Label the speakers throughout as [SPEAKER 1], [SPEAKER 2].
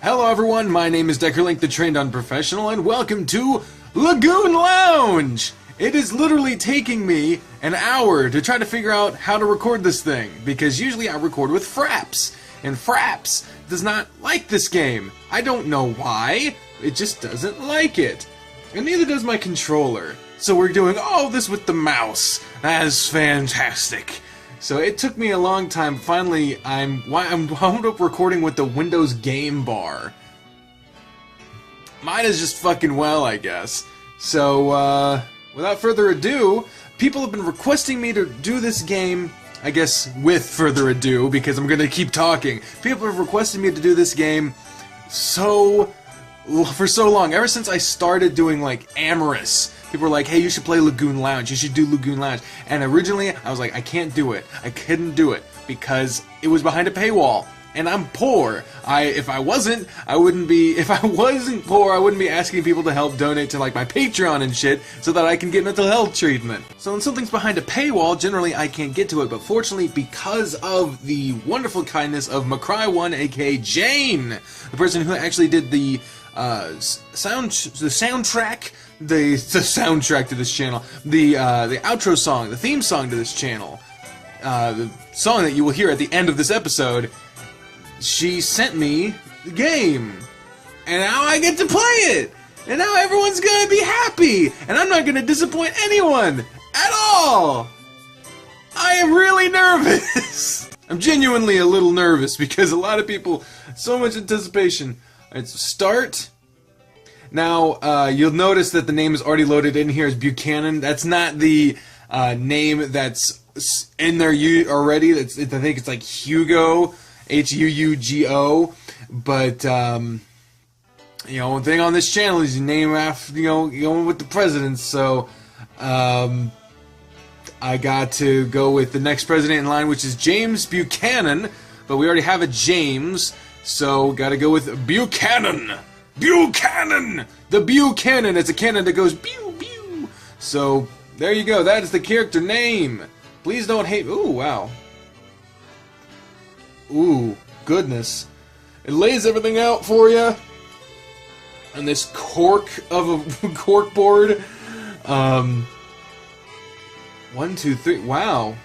[SPEAKER 1] Hello everyone, my name is Deckerlink the Trained Unprofessional, and welcome to Lagoon Lounge! It is literally taking me an hour to try to figure out how to record this thing, because usually I record with Fraps, and Fraps does not like this game. I don't know why, it just doesn't like it. And neither does my controller. So we're doing all this with the mouse. That's fantastic. So it took me a long time. Finally, I'm wound up recording with the Windows game bar. Mine is just fucking well, I guess. So, without further ado, people have been requesting me to do this game, I guess with further ado, because I'm gonna keep talking. People have requested me to do this game for so long, ever since I started doing, like, Amorous. People were like, hey, you should play Lagoon Lounge, you should do Lagoon Lounge. And originally, I was like, I can't do it. I couldn't do it, because it was behind a paywall. And I'm poor. If I wasn't poor, I wouldn't be asking people to help donate to, like, my Patreon and shit, so that I can get mental health treatment. So when something's behind a paywall, generally I can't get to it, but fortunately, because of the wonderful kindness of McCry1, aka Jane, the person who actually did the soundtrack to this channel, the outro song, the theme song to this channel, the song that you will hear at the end of this episode, she sent me the game, and now I get to play it, and now everyone's gonna be happy, and I'm not gonna disappoint anyone at all. I am really nervous. I'm genuinely a little nervous because a lot of people, so much anticipation. Alright, so start. Now, you'll notice that the name is already loaded in here as Buchanan. That's not the name that's in there already. I think it's like Hugo, H-U-U-G-O. But, one thing on this channel is you name after, going with the presidents. So, I got to go with the next president in line, which is James Buchanan. But we already have a James, so gotta go with Buchanan. Buchanan! The Buchanan! It's a cannon that goes pew pew! So, there you go. That is the character name. Please don't hate... Ooh, wow. Ooh, goodness. It lays everything out for you. And this cork of a cork board. 1, 2, 3. Wow.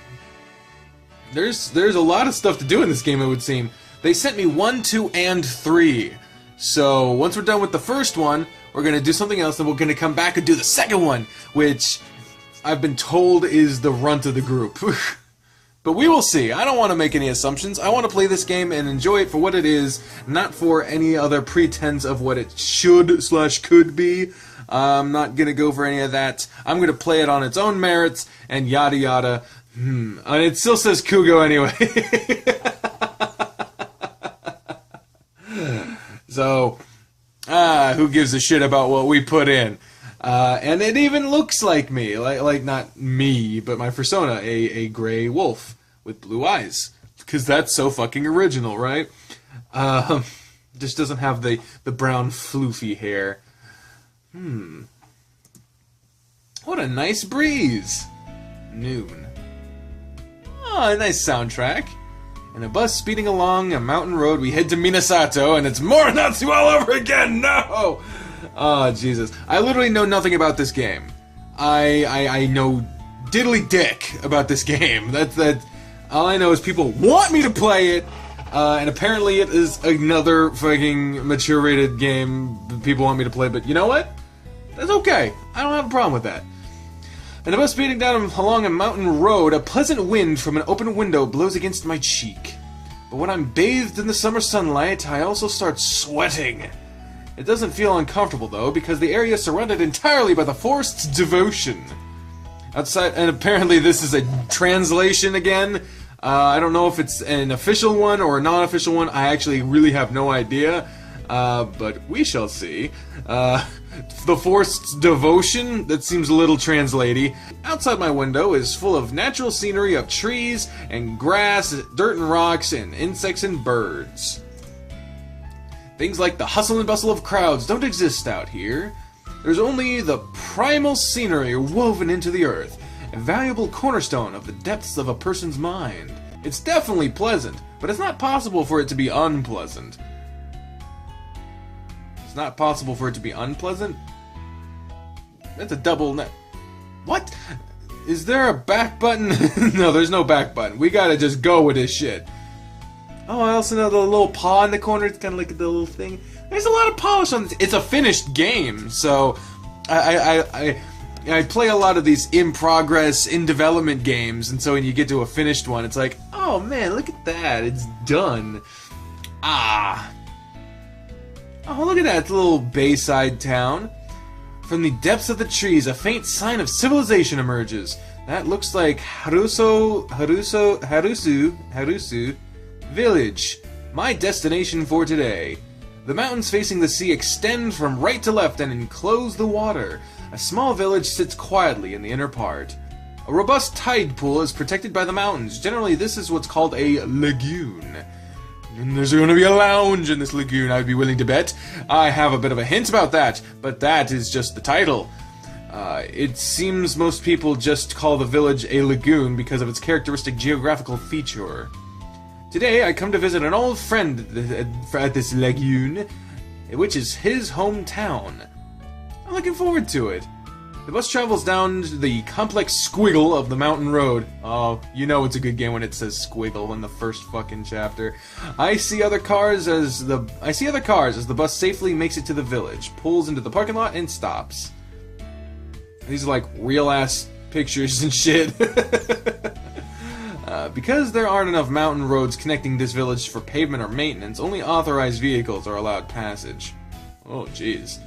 [SPEAKER 1] There's a lot of stuff to do in this game, it would seem. They sent me 1, 2, and 3. So, once we're done with the first one, we're going to do something else, and we're going to come back and do the second one, which I've been told is the runt of the group. But we will see. I don't want to make any assumptions. I want to play this game and enjoy it for what it is, not for any other pretense of what it should/could be. I'm not going to go for any of that. I'm going to play it on its own merits, and yada yada. And it still says Kugo anyway. So, who gives a shit about what we put in? And it even looks like me, like not me, but my persona, a gray wolf with blue eyes, because that's so fucking original, right? Just doesn't have the brown floofy hair. What a nice breeze. Noon. Oh, a nice soundtrack. In a bus speeding along a mountain road, we head to Minasato, and it's more Natsu all over again! No! Oh, Jesus. I literally know nothing about this game. I know diddly dick about this game. That's all I know is people want me to play it, and apparently it is another fucking mature-rated game that people want me to play, but you know what? That's okay. I don't have a problem with that. In a bus speeding down along a mountain road, a pleasant wind from an open window blows against my cheek. But when I'm bathed in the summer sunlight, I also start sweating. It doesn't feel uncomfortable, though, because the area is surrounded entirely by the forest's devotion. Outside, and apparently this is a translation again. I don't know if it's an official one or a non-official one. I actually really have no idea. But we shall see. The forest's devotion? That seems a little translatey. Outside my window is full of natural scenery of trees and grass, dirt and rocks, and insects and birds. Things like the hustle and bustle of crowds don't exist out here. There's only the primal scenery woven into the earth, a valuable cornerstone of the depths of a person's mind. It's definitely pleasant, but it's not possible for it to be unpleasant. It's not possible for it to be unpleasant. That's a double net. What? Is there a back button? No, there's no back button. We gotta just go with this shit. Oh, I also know the little paw in the corner. It's kind of like the little thing. There's a lot of polish on this. It's a finished game, so I play a lot of these in progress, in development games, and so when you get to a finished one, it's like, oh man, look at that. It's done. Ah. Oh, look at that. It's a little bayside town. From the depths of the trees, a faint sign of civilization emerges. That looks like HARUSU Village. My destination for today. The mountains facing the sea extend from right to left and enclose the water. A small village sits quietly in the inner part. A robust tide pool is protected by the mountains. Generally, this is what's called a lagoon. And there's going to be a lounge in this lagoon, I'd be willing to bet. I have a bit of a hint about that, but that is just the title. It seems most people just call the village a lagoon because of its characteristic geographical feature. Today, I come to visit an old friend at this lagoon, which is his hometown. I'm looking forward to it. The bus travels down the complex squiggle of the mountain road. Oh, you know it's a good game when it says squiggle in the first fucking chapter. I see other cars as the bus safely makes it to the village, pulls into the parking lot, and stops. These are like real-ass pictures and shit. Because there aren't enough mountain roads connecting this village for pavement or maintenance, only authorized vehicles are allowed passage. Oh, jeez.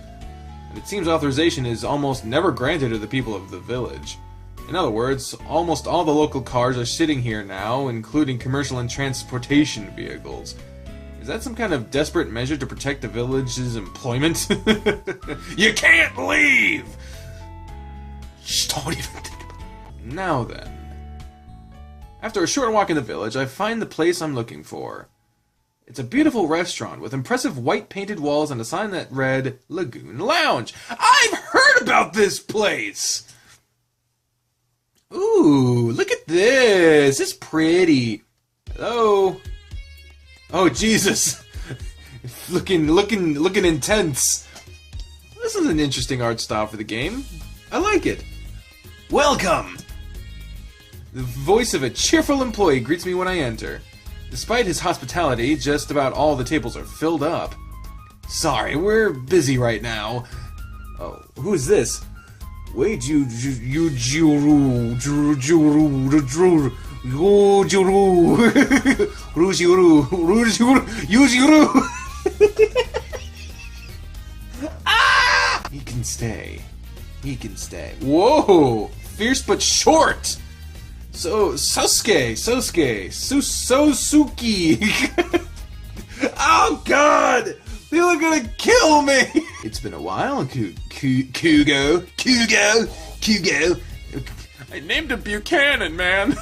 [SPEAKER 1] And it seems authorization is almost never granted to the people of the village. In other words, almost all the local cars are sitting here now, including commercial and transportation vehicles. Is that some kind of desperate measure to protect the village's employment? You can't leave! Shh, don't even think about it. Now then. After a short walk in the village, I find the place I'm looking for. It's a beautiful restaurant with impressive white painted walls and a sign that read Lagoon Lounge. I've heard about this place! Ooh, look at this! It's pretty. Hello? Oh, Jesus. looking intense. This is an interesting art style for the game. I like it. Welcome! The voice of a cheerful employee greets me when I enter. Despite his hospitality, just about all the tables are filled up. Sorry, we're busy right now. Oh, who is this? Wait, you Ah! He can stay. He can stay. Whoa! Fierce but short! Sosuke! Oh god! People are gonna kill me! It's been a while, Kugo. I named him Buchanan, man!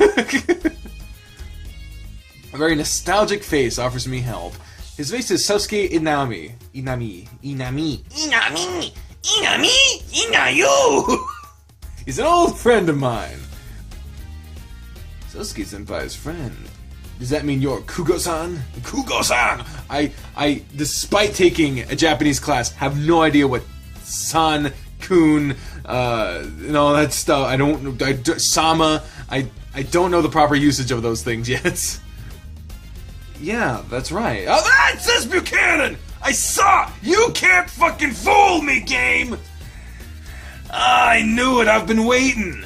[SPEAKER 1] A very nostalgic face offers me help. His face is Sosuke Inami. Inayu! He's an old friend of mine. Sosuke-senpai's friend. Does that mean you're Kugo-san? Kugo-san! I, despite taking a Japanese class, have no idea what san, kun, and all that stuff. Sama. I don't know the proper usage of those things yet. Yeah, that's right. Oh, that says Buchanan! I saw! You can't fucking fool me, game! I knew it, I've been waiting.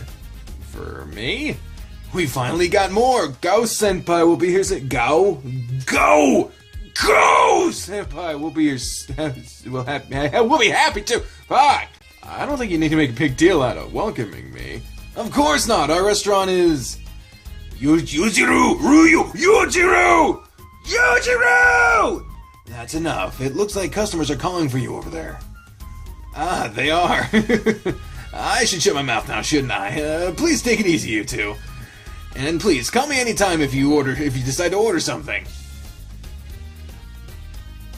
[SPEAKER 1] For me? We finally got more. Senpai will be here soon. Go! Senpai will be here. We'll be happy to. Fuck! I don't think you need to make a big deal out of welcoming me. Of course not. Our restaurant is Yujiru! That's enough. It looks like customers are calling for you over there. Ah, they are. I should shut my mouth now, shouldn't I? Please take it easy, you two. And please, call me anytime if you decide to order something.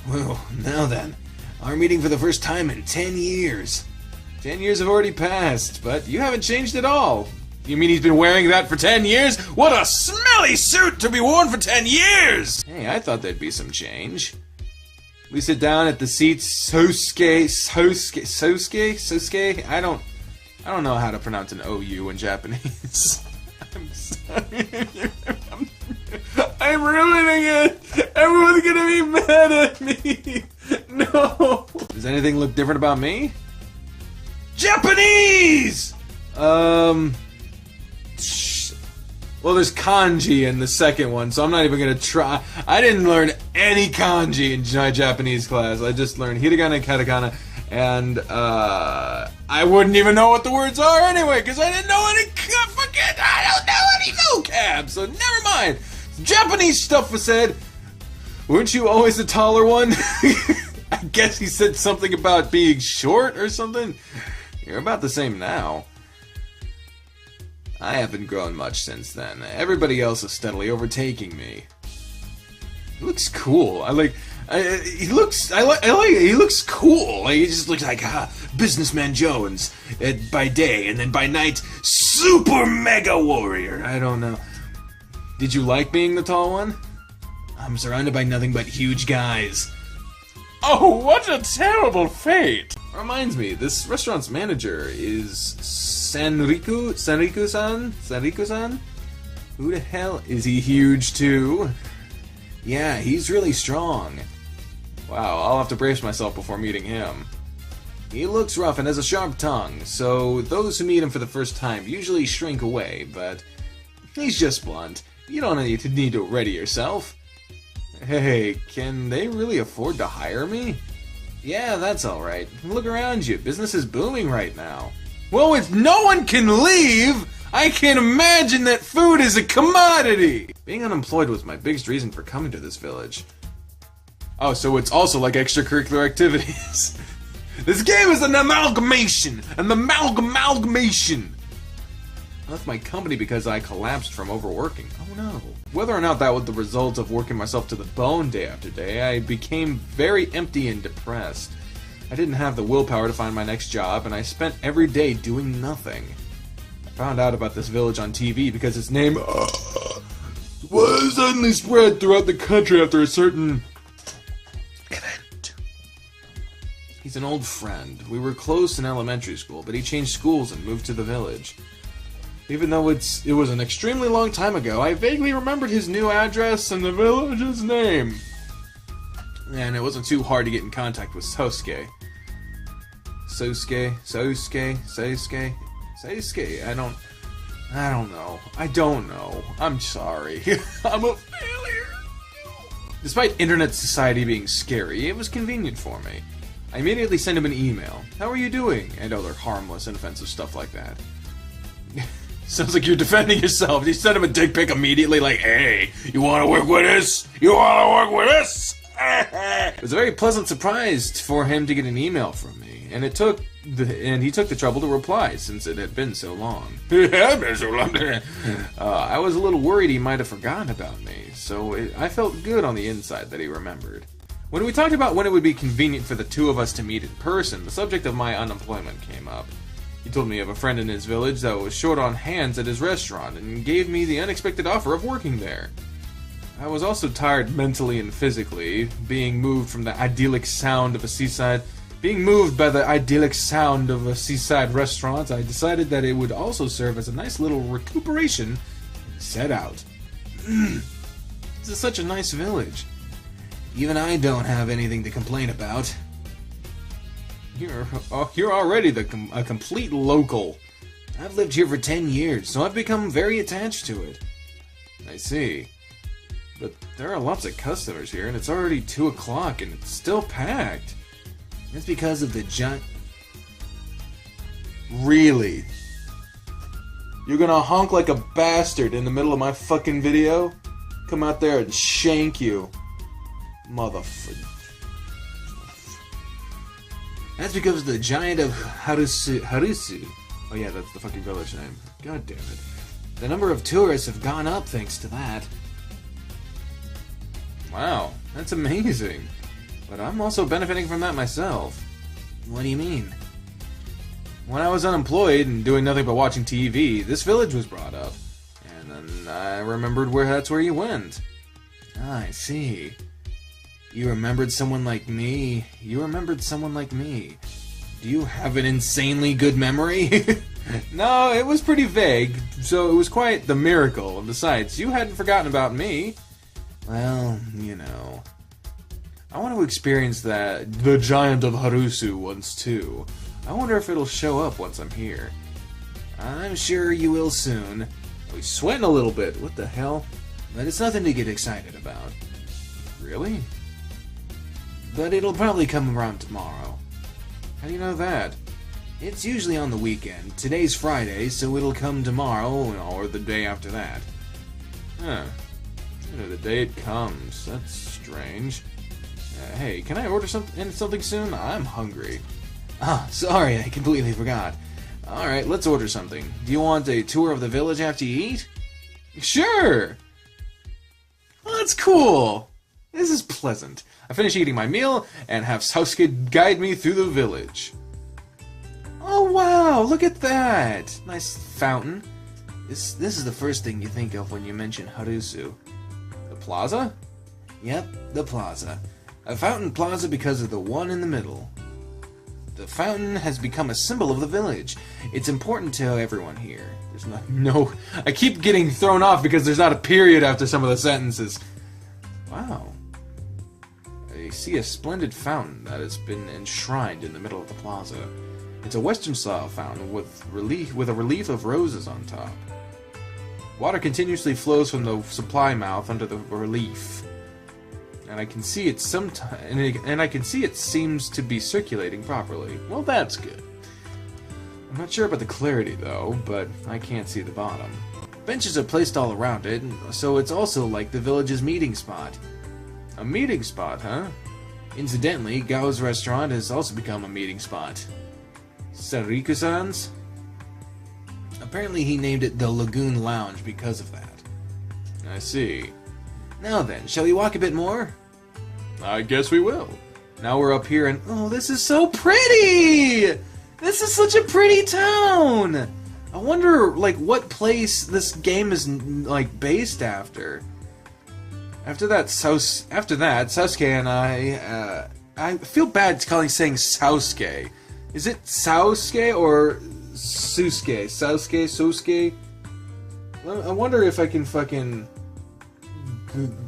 [SPEAKER 1] Well, now then. Our meeting for the first time in 10 years. 10 years have already passed, but you haven't changed at all. You mean he's been wearing that for 10 years? What a smelly suit to be worn for 10 years! Hey, I thought there'd be some change. We sit down at the seats. Sosuke. I don't know how to pronounce an OU in Japanese. I'm sorry. I'm ruining it. Everyone's gonna be mad at me. No. Does anything look different about me? Japanese. Well, there's kanji in the second one, so I'm not even gonna try. I didn't learn any kanji in my Japanese class. I just learned hiragana and katakana, and I wouldn't even know what the words are anyway, because I didn't know I don't know any vocab, so never mind. Japanese stuff was said. Weren't you always the taller one? I guess he said something about being short or something. You're about the same now. I haven't grown much since then. Everybody else is steadily overtaking me. He looks cool. He looks cool. He just looks like businessman Jones by day, and then by night, super mega warrior. I don't know. Did you like being the tall one? I'm surrounded by nothing but huge guys. Oh, what a terrible fate! Reminds me, this restaurant's manager is Sanriku-san? Who the hell is he? Huge too? Yeah, he's really strong. Wow, I'll have to brace myself before meeting him. He looks rough and has a sharp tongue, so those who meet him for the first time usually shrink away, but he's just blunt. You don't need to ready yourself. Hey, can they really afford to hire me? Yeah, that's alright. Look around you. Business is booming right now. Well, if no one can leave, I can't imagine that food is a commodity! Being unemployed was my biggest reason for coming to this village. Oh, so it's also like extracurricular activities. This game is an amalgamation! An amalgamation! I left my company because I collapsed from overworking. Oh no. Whether or not that was the result of working myself to the bone day after day, I became very empty and depressed. I didn't have the willpower to find my next job, and I spent every day doing nothing. I found out about this village on TV because its name was suddenly spread throughout the country after a certain event. He's an old friend. We were close in elementary school, but he changed schools and moved to the village. Even though it was an extremely long time ago, I vaguely remembered his new address and the village's name. And it wasn't too hard to get in contact with Sosuke. Sosuke. I don't know. I'm sorry. I'm a failure. Despite internet society being scary, it was convenient for me. I immediately sent him an email. How are you doing? And other harmless, inoffensive stuff like that. Sounds like you're defending yourself. You sent him a dick pic immediately, like, hey, you wanna work with us? You wanna work with us? It was a very pleasant surprise for him to get an email from me, and he took the trouble to reply since it had been so long. I was a little worried he might have forgotten about me, so I felt good on the inside that he remembered. When we talked about when it would be convenient for the two of us to meet in person, the subject of my unemployment came up. He told me of a friend in his village that was short on hands at his restaurant and gave me the unexpected offer of working there. I was also tired mentally and physically, being moved by the idyllic sound of a seaside restaurant. I decided that it would also serve as a nice little recuperation and set out. This is such a nice village. Even I don't have anything to complain about. You're already a complete local. I've lived here for 10 years, so I've become very attached to it. I see. But there are lots of customers here, and it's already 2 o'clock, and it's still packed. That's because of the giant... Really? You're gonna honk like a bastard in the middle of my fucking video? Come out there and shank you. Motherfucker. That's because of the giant of HARUSU. Oh yeah, that's the fucking village name. God damn it. The number of tourists have gone up thanks to that. Wow, that's amazing. But I'm also benefiting from that myself. What do you mean? When I was unemployed and doing nothing but watching TV, this village was brought up. And then I remembered that's where you went. Ah, I see. You remembered someone like me. You remembered someone like me. Do you have an insanely good memory? No, it was pretty vague, so it was quite the miracle. And besides, you hadn't forgotten about me. Well, you know. I want to experience the giant of Harusu once too. I wonder if it'll show up once I'm here. I'm sure you will soon. We're sweating a little bit. What the hell? But it's nothing to get excited about. Really? But it'll probably come around tomorrow. How do you know that? It's usually on the weekend. Today's Friday, so it'll come tomorrow or the day after that. Huh. The day it comes. That's strange. Hey, can I order something soon? I'm hungry. Ah, sorry, I completely forgot. Alright, let's order something. Do you want a tour of the village after you eat? Sure! Oh, that's cool! This is pleasant. I finish eating my meal and have Sosuke guide me through the village. Oh wow, look at that! Nice fountain. This is the first thing you think of when you mention Harusu. The plaza? Yep, the plaza. A fountain plaza because of the one in the middle. The fountain has become a symbol of the village. It's important to everyone here. There's no... I keep getting thrown off because there's not a period after some of the sentences. Wow. I see a splendid fountain that has been enshrined in the middle of the plaza. It's a Western-style fountain with a relief of roses on top. Water continuously flows from the supply mouth under the relief. And I can see it seems to be circulating properly. Well, that's good. I'm not sure about the clarity, though, but I can't see the bottom. Benches are placed all around it, so it's also like the village's meeting spot. A meeting spot, huh? Incidentally, Gao's restaurant has also become a meeting spot. Sariko-san's? Apparently he named it the Lagoon Lounge because of that. I see. Now then, shall we walk a bit more? I guess we will. Now we're up here and... Oh, this is so pretty! This is such a pretty town! I wonder, like, what place this game is, like, based after. After that, Sosuke and I feel bad saying Sosuke. Is it Sosuke or Susuke? Sosuke? I wonder if I can fucking...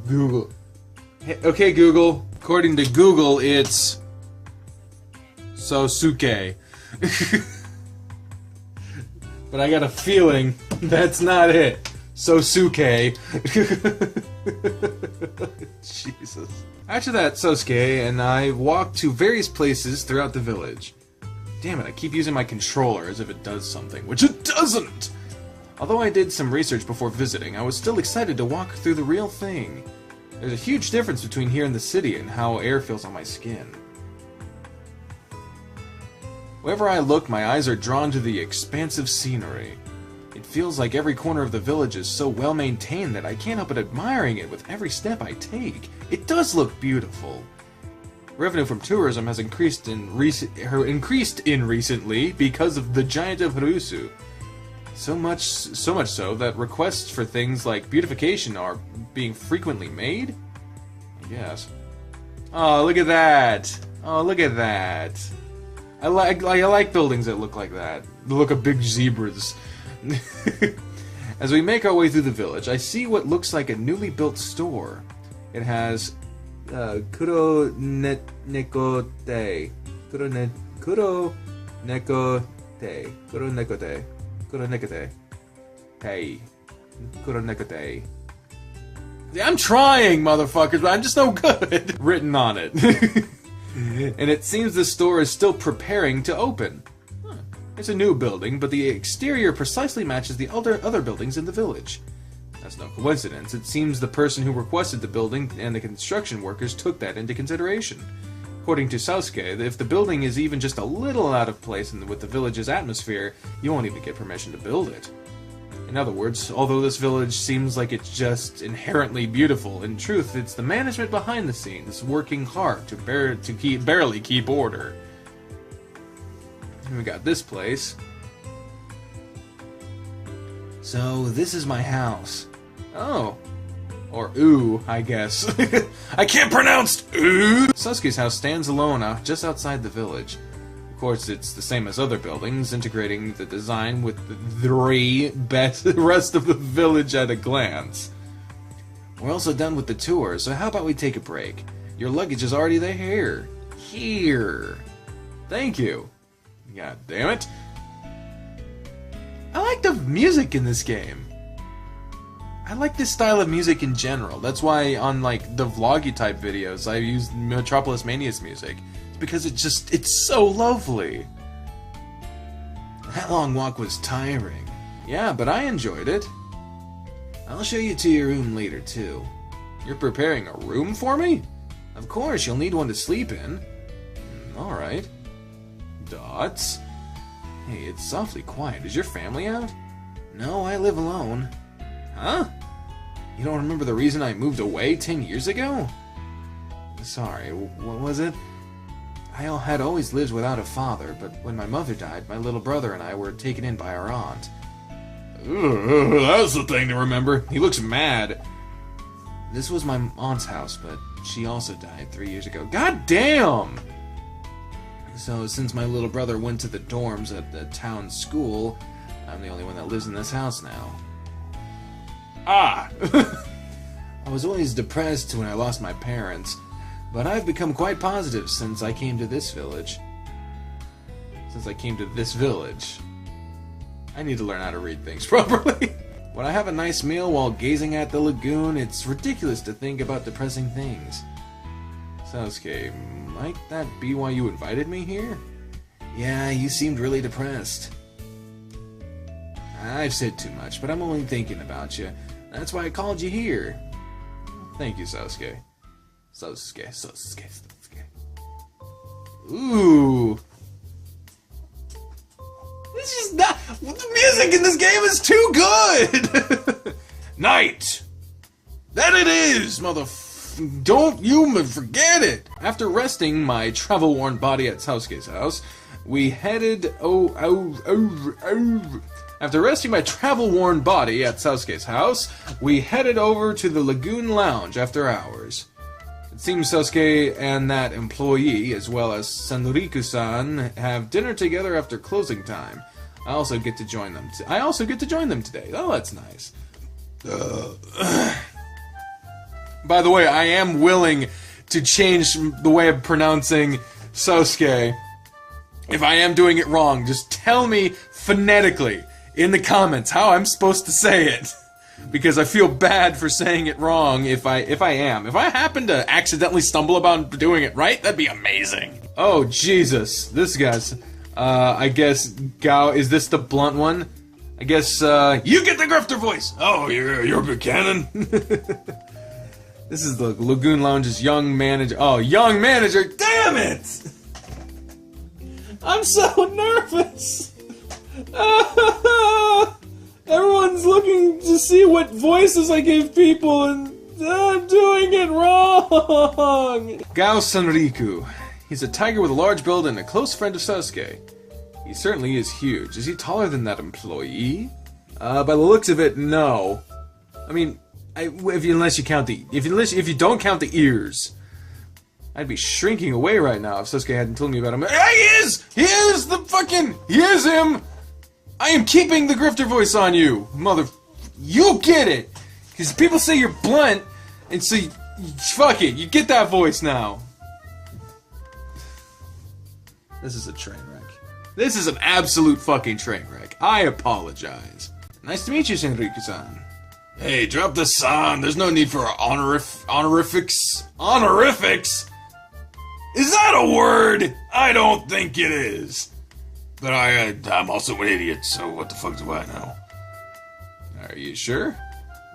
[SPEAKER 1] Google. Hey, okay, Google. According to Google, it's Sosuke. But I got a feeling that's not it. Sosuke. Jesus. After that, Sosuke and I walked to various places throughout the village. Damn it, I keep using my controller as if it does something, which it doesn't! Although I did some research before visiting, I was still excited to walk through the real thing. There's a huge difference between here and the city and how air feels on my skin. Wherever I look, my eyes are drawn to the expansive scenery. It feels like every corner of the village is so well maintained that I can't help but admiring it with every step I take. It does look beautiful. Revenue from tourism has increased recently because of the giant of Harusu. So much so that requests for things like beautification are being frequently made? I guess. Oh, look at that! Oh, look at that! I like buildings that look like that. The look of big zebras. As we make our way through the village, I see what looks like a newly built store. It has Kuro Neko Te. Kuro Neko Te. I'm trying, motherfuckers, but I'm just no good. Written on it. And it seems the store is still preparing to open. It's a new building, but the exterior precisely matches the other buildings in the village. That's no coincidence. It seems the person who requested the building and the construction workers took that into consideration. According to Sosuke, if the building is even just a little out of place with the village's atmosphere, you won't even get permission to build it. In other words, although this village seems like it's just inherently beautiful, in truth, it's the management behind the scenes working hard to barely keep order. And we got this place. So, this is my house. Oh. Or ooh, I guess. I can't pronounce ooh! Sosuke's house stands alone out just outside the village. Of course, it's the same as other buildings, integrating the design with the rest of the village at a glance. We're also done with the tour, so how about we take a break? Your luggage is already there. Here. Thank you. God damn it. I like the music in this game. I like this style of music in general. That's why on like the vloggy type videos I use Metropolis Mania's music. It's because it's so lovely. That long walk was tiring. Yeah, but I enjoyed it. I'll show you to your room later too. You're preparing a room for me? Of course, you'll need one to sleep in. Alright. Dots? Hey, it's awfully quiet. Is your family out? No, I live alone. Huh? You don't remember the reason I moved away 10 years ago? Sorry, what was it? I had always lived without a father, but when my mother died, my little brother and I were taken in by our aunt. Ugh, that's the thing to remember. He looks mad. This was my aunt's house, but she also died 3 years ago. God damn! So, since my little brother went to the dorms at the town school, I'm the only one that lives in this house now. Ah! I was always depressed when I lost my parents, but I've become quite positive since I came to this village. I need to learn how to read things properly. When I have a nice meal while gazing at the lagoon, it's ridiculous to think about depressing things. Sosuke, might that be why you invited me here? Yeah, you seemed really depressed. I've said too much, but I'm only thinking about you. That's why I called you here. Thank you, Sosuke. Sosuke. Ooh. This is not... The music in this game is too good! Night! That it is, Don't you forget it! After resting my travel-worn body at Sosuke's house, we headed... After resting my travel-worn body at Sosuke's house, we headed over to the Lagoon Lounge after hours. It seems Sosuke and that employee, as well as Sanriku-san, have dinner together after closing time. I also get to join them today. Oh, that's nice. By the way, I am willing to change the way of pronouncing Sosuke. If I am doing it wrong, just tell me phonetically in the comments how I'm supposed to say it. Because I feel bad for saying it wrong if I happen to accidentally stumble about doing it right, that'd be amazing. Oh, Jesus. This guy's... I guess, Gao, is this the blunt one? I guess, you get the grifter voice! Oh, you're Buchanan? This is the Lagoon Lounge's young manager. Oh, young manager! Damn it! I'm so nervous! Everyone's looking to see what voices I give people, and I'm doing it wrong! Gao Sanriku. He's a tiger with a large build and a close friend of Sosuke. He certainly is huge. Is he taller than that employee? By the looks of it, no. I mean, if you don't count the ears, I'd be shrinking away right now if Sosuke hadn't told me about him. He is him! I am keeping the grifter voice on you, you get it! Because people say you're blunt, and so fuck it, you get that voice now. This is a train wreck. This is an absolute fucking train wreck. I apologize. Nice to meet you, Sanriku-san. Hey, drop the san. There's no need for honorifics. Honorifics? Is that a word? I don't think it is. But I'm also an idiot, so what the fuck do I know? Are you sure?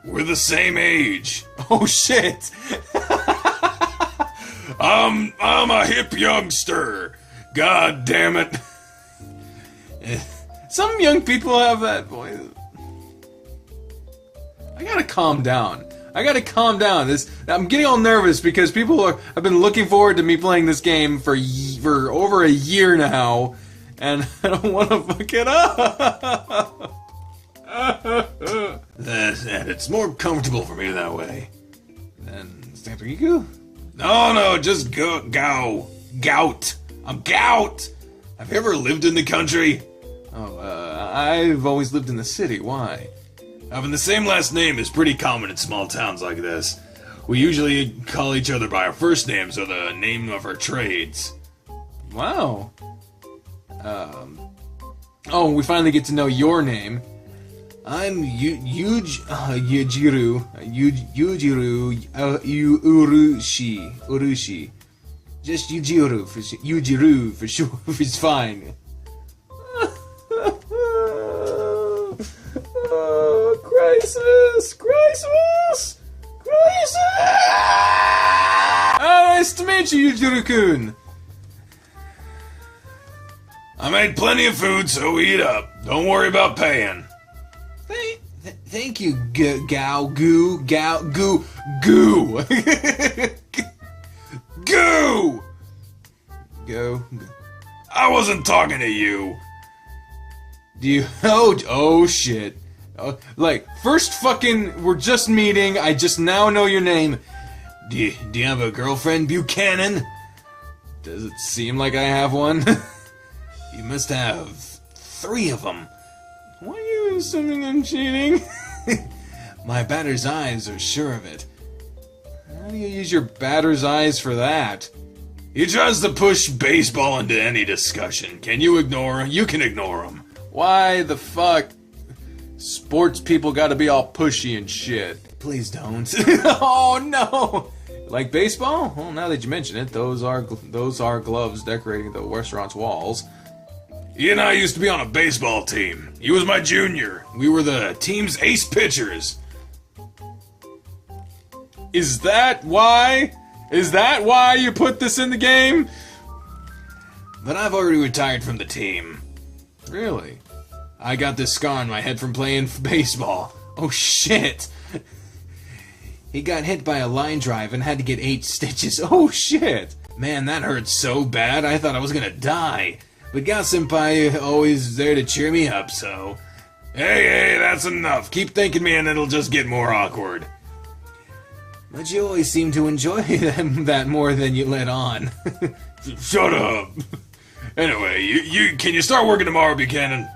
[SPEAKER 1] We're the same age. Oh shit. I'm a hip youngster. God damn it. Some young people have that voice. I gotta calm down. I'm getting all nervous because people have been looking forward to me playing this game for over a year now, and I don't want to fuck it up. And it's more comfortable for me that way. Riku? No, just Gout. I'm Gout! Have you ever lived in the country? Oh, I've always lived in the city. Why? Having the same last name is pretty common in small towns like this. We usually call each other by our first names or the name of our trades. Wow. Oh, we finally get to know your name. I'm Yujiru Urushi. Just Yujiru for sure. It's fine. Crisis! Nice to meet you, Yujiru-kun. I made plenty of food, so eat up. Don't worry about paying. Thank you, Goo. Go. I wasn't talking to you. Do you? Oh shit. First fucking, we're just meeting. I just now know your name. Do you have a girlfriend, Buchanan? Does it seem like I have one? You must have 3 of them. Why are you assuming I'm cheating? My batter's eyes are sure of it. How do you use your batter's eyes for that? He tries to push baseball into any discussion. Can you ignore him? You can ignore him. Why the fuck? Sports people gotta be all pushy and shit. Please don't. Oh no! Like baseball? Well, now that you mention it, those are gloves decorating the restaurant's walls. He and I used to be on a baseball team. He was my junior. We were the team's ace pitchers. Is that why? Is that why you put this in the game? But I've already retired from the team. Really? I got this scar on my head from playing baseball. Oh shit! He got hit by a line drive and had to get 8 stitches. Oh shit! Man, that hurt so bad I thought I was gonna die. But Gao-senpai always there to cheer me up, so... Hey, that's enough. Keep thanking me and it'll just get more awkward. But you always seem to enjoy that more than you let on. Shut up! Anyway, can you start working tomorrow, Buchanan?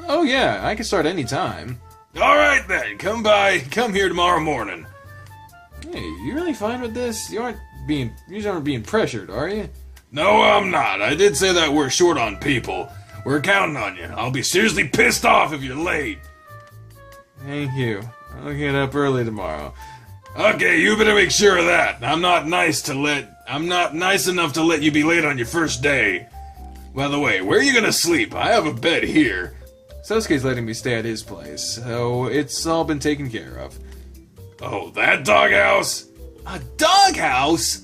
[SPEAKER 1] Oh yeah, I can start any time. Alright then, come here tomorrow morning. Hey, you really fine with this? You aren't being pressured, are you? No, I'm not. I did say that we're short on people. We're counting on you. I'll be seriously pissed off if you're late. Thank you. I'll get up early tomorrow. Okay, you better make sure of that. I'm not nice enough to let you be late on your first day. By the way, where are you gonna sleep? I have a bed here. Sosuke's letting me stay at his place, so it's all been taken care of. Oh, that doghouse? A doghouse?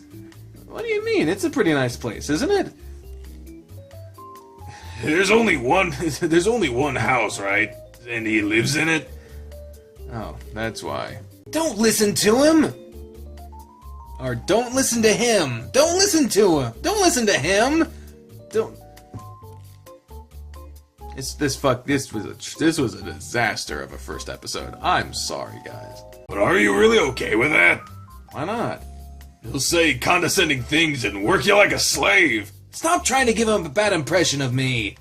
[SPEAKER 1] What do you mean? It's a pretty nice place, isn't it? There's only one house, right? And he lives in it? Oh, that's why. Don't listen to him! Or don't listen to him! Don't listen to him! Don't listen to him! Don't... This was a disaster of a first episode. I'm sorry, guys. But are you really okay with that? Why not? He'll say condescending things and work you like a slave. Stop trying to give him a bad impression of me.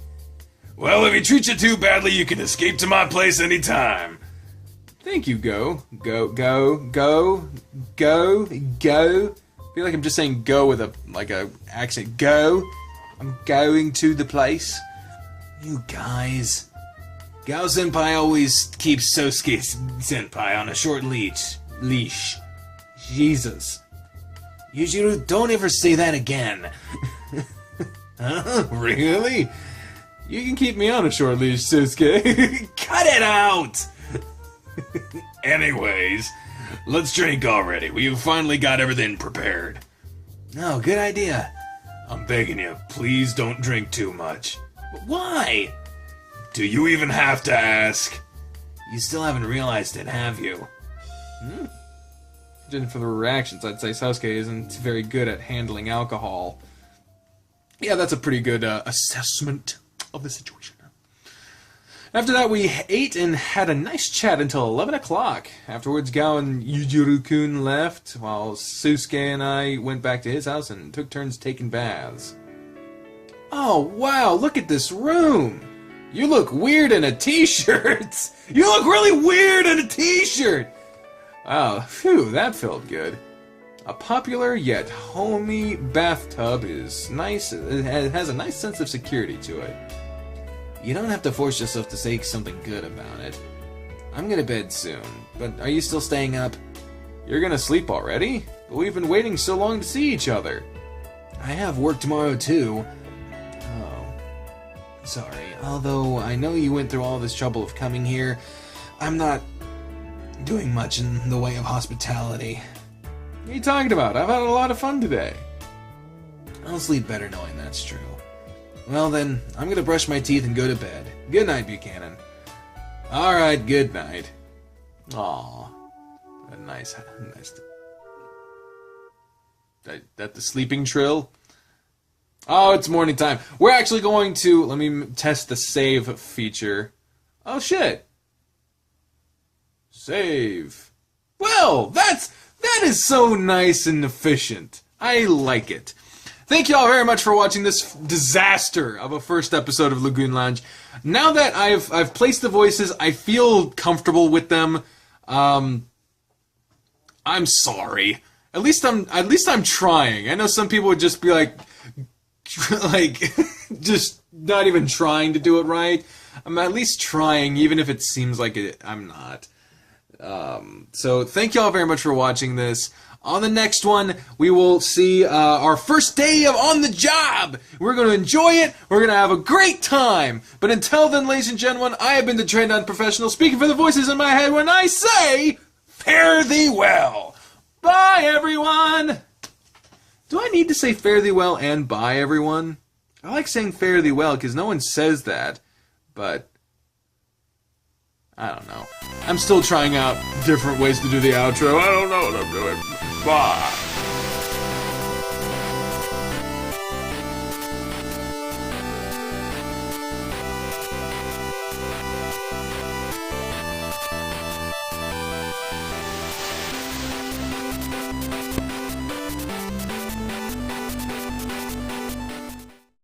[SPEAKER 1] Well, if he treats you too badly, you can escape to my place anytime. Thank you, Go. Go. I feel like I'm just saying go with a accent. Go. I'm going to the place. You guys. Gao-senpai always keeps Sosuke-senpai on a short leash. Jesus. Yujiru, don't ever say that again. Huh? Really? You can keep me on a short leash, Sosuke. Cut it out! Anyways, let's drink already. We've finally got everything prepared. No, good idea. I'm begging you, please don't drink too much. Why? Do you even have to ask? You still haven't realized it, have you? Judging from the reactions, I'd say Sosuke isn't very good at handling alcohol. Yeah, that's a pretty good assessment of the situation. After that, we ate and had a nice chat until 11 o'clock. Afterwards, Gao and Yujiro-kun left, while Sosuke and I went back to his house and took turns taking baths. Oh, wow, look at this room! You look weird in a t-shirt! You look really weird in a t-shirt! Wow, phew, that felt good. A popular yet homey bathtub is nice. It has a nice sense of security to it. You don't have to force yourself to say something good about it. I'm gonna bed soon, but are you still staying up? You're gonna sleep already? But we've been waiting so long to see each other. I have work tomorrow too. Oh, sorry. Although I know you went through all this trouble of coming here, I'm not doing much in the way of hospitality. What are you talking about? I've had a lot of fun today. I'll sleep better knowing that's true. Well then, I'm gonna brush my teeth and go to bed. Good night, Buchanan. Alright, good night. Aww. Nice. That the sleeping trill? Oh, it's morning time. We're actually going to... Let me test the save feature. Oh, shit. Save. Well, that is so nice and efficient. I like it. Thank you all very much for watching this disaster of a first episode of Lagoon Lounge. Now that I've placed the voices, I feel comfortable with them. I'm sorry. At least I'm trying. I know some people would just be like just not even trying to do it right. I'm at least trying, even if it seems like I'm not. So thank you all very much for watching this. On the next one, we will see our first day of on the job. We're going to enjoy it. We're going to have a great time. But until then, ladies and gentlemen, I have been the trained unprofessional, speaking for the voices in my head when I say, fare thee well. Bye, everyone. Do I need to say fare thee well and bye, everyone? I like saying fare thee well because no one says that, but I don't know. I'm still trying out different ways to do the outro. I don't know what I'm doing. Bye.